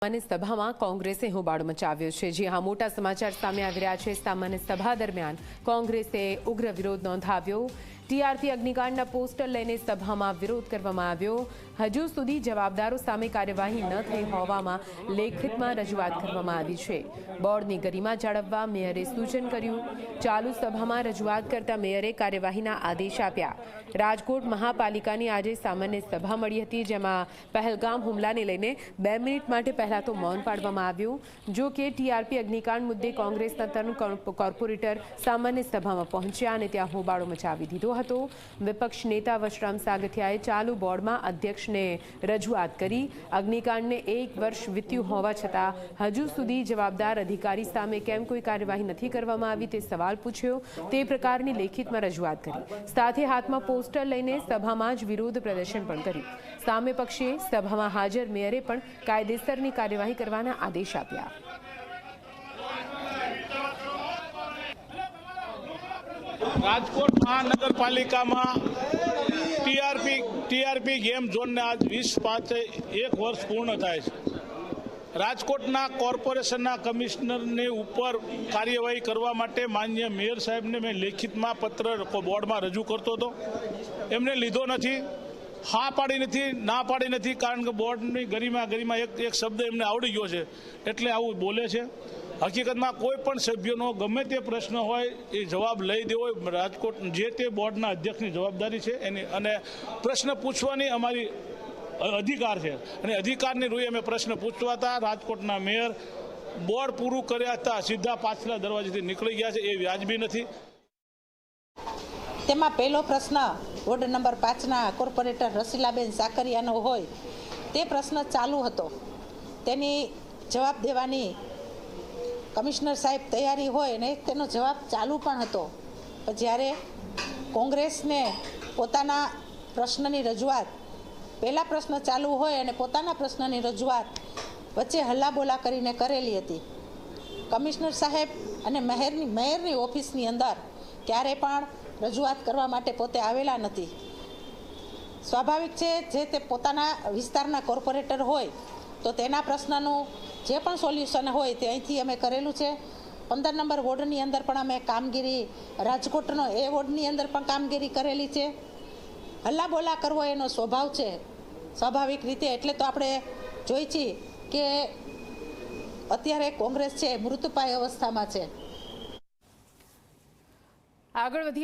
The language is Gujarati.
सामान्य सभा में कांग्रेसे होबाळो मचाव्यो छे। जी हाँ, मोटा समाचार सामे आवी रह्या छे। सामान्य सभा दरमियान कांग्रेसे उग्र विरोध नोंधाव्यो। टीआरपी अग्निकांडना पोस्टर लईने सभामां विरोध करवामां આવ્યો। हजू सुधी जवाबदारो सामे कार्यवाही न थई होवामां लेखितमां रजूआत करवामां आवी छे। बोर्डनी गरिमा जाळववा मेयरे सूचन कर्युं। चालू सभामां रजूआत करता मेयरे कार्यवाहीना आदेश आप्या। राजकोट महापालिकानी આજે સામાન્ય સભા મળી હતી, જેમાં પહેલગામ હુમલાને લઈને 2 મિનિટ માટે પહેલા તો મૌન પાડવામાં આવ્યું। જો કે ટીઆરપી અગ્નિકાંડ મુદ્દે કોંગ્રેસના તરુણ કોર્પોરેટર સામાન્ય સભામાં પહોંચ્યા અને ત્યાં હોબાળો મચાવી દીધો હતો। વિપક્ષ નેતા વશરામ સાગઠિયાએ ચાલુ બોર્ડમાં અધ્યક્ષને રજૂઆત કરી। અગ્નિકાંડને 1 વર્ષ વીત્યું હોવા છતાં હજુ સુધી જવાબદાર અધિકારી સામે કેમ કોઈ કાર્યવાહી નથી કરવામાં આવી તે સવાલ પૂછ્યો। તે પ્રકારની લેખિતમાં રજૂઆત કરી। સાથે હાથમાં પોસ્ટર લઈને સભામાં જ વિરોધ પ્રદર્શન પણ કર્યું। સામે પક્ષે સભામાં હાજર મેયરે પણ કાયદેસરની કાર્યવાહી કરવાના આદેશ આપ્યા। રાજકોટ મહાનગરપાલિકામાં ટીઆરપી ગેમ ઝોનને આજ 20/5 વર્ષ પૂર્ણ થાય છે। રાજકોટના કોર્પોરેશનના કમિશનરની ઉપર કાર્યવાહી કરવા માટે માન્ય મેયર સાહેબને મેં લેખિતમાં પત્ર બોર્ડમાં રજૂ કરતો હતો। એમને લીધો નથી, હા પાડી નથી, ના પાડી નથી, કારણ કે બોર્ડની ગરિમા એક શબ્દ એમને આવડી ગયો છે એટલે આવું બોલે છે। હકીકતમાં કોઈ પણ સભ્યનો ગમે તે પ્રશ્ન હોય એ જવાબ લઈ દેવો રાજકોટ જે તે બોર્ડના અધ્યક્ષની જવાબદારી છે એની, અને પ્રશ્ન પૂછવાની અમારી અધિકાર છે અને અધિકારની રૂએ અમે પ્રશ્ન પૂછવા હતા। રાજકોટના મેયર બોર્ડ પૂરું કર્યા હતા સીધા પાછલા દરવાજેથી નીકળી ગયા છે, એ વ્યાજબી નથી। તેમાં પહેલો પ્રશ્ન વોર્ડ નંબર 5ના કોર્પોરેટર રસીલાબેન સાકરિયાનો હોય તે પ્રશ્ન ચાલુ હતો। તેની જવાબ દેવાની કમિશનર સાહેબ તૈયારી હોય અને તેનો જવાબ ચાલુ પણ હતો। પણ જ્યારે કોંગ્રેસને પોતાના પ્રશ્નની રજૂઆત, પહેલા પ્રશ્ન ચાલુ હોય અને પોતાના પ્રશ્નની રજૂઆત વચ્ચે હલ્લાબોલા કરીને કરેલી હતી। કમિશનર સાહેબ અને મેયરની ઓફિસની અંદર ક્યારે પણ રજૂઆત કરવા માટે પોતે આવેલા નથી। સ્વાભાવિક છે, જે તે પોતાના વિસ્તારના કોર્પોરેટર હોય તો તેના પ્રશ્નનું જે પણ સોલ્યુશન હોય તે અહીંથી અમે કરેલું છે। 15 નંબર વોર્ડની અંદર પણ અમે કામગીરી, રાજકોટનો એ વોર્ડની અંદર પણ કામગીરી કરેલી છે। હલ્લાબોલા કરવો એનો સ્વભાવ છે સ્વાભાવિક રીતે, એટલે તો આપણે જોઈ છીએ કે અત્યારે કોંગ્રેસ છે મૃતપાય અવસ્થામાં છે। આગળ વધી